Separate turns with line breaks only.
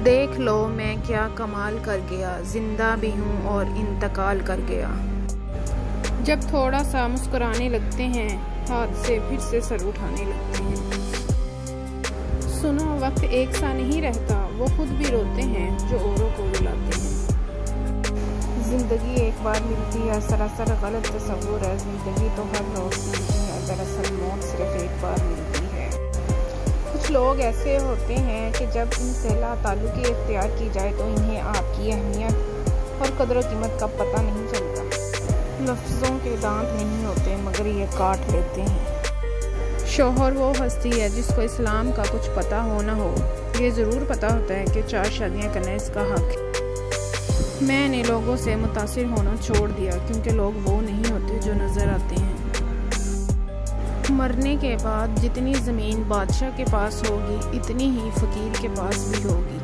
देख लो मैं क्या कमाल कर गया, जिंदा भी हूँ और इंतकाल कर गया। जब थोड़ा सा मुस्कुराने लगते हैं, हाथ से फिर से सर उठाने लगते हैं। सुनो, वक्त एक सा नहीं रहता, वो खुद भी रोते हैं जो औरों को रुलाते हैं। जिंदगी एक बार मिलती है, सरासर गलत तस्वुर है। जिंदगी तो हर रोज मिलती है, दरअसल मौत सिर्फ एक बार मिलती है। कुछ लोग ऐसे होते हैं कि जब इनसे ताल्लुकी इख्तियार की जाए तो इन्हें आपकी अहमियत और कदर कीमत का पता नहीं चलता। लफ्ज़ों के दांत नहीं होते मगर ये काट लेते हैं। शौहर वो हस्ती है जिसको इस्लाम का कुछ पता हो ना हो। ये ज़रूर पता होता है कि 4 शादियाँ करना इसका हक है। मैंने लोगों से मुतासिर होना छोड़ दिया क्योंकि लोग वो नहीं होते जो नज़र आते हैं। मरने के बाद जितनी ज़मीन बादशाह के पास होगी, इतनी ही फ़कीर के पास भी होगी।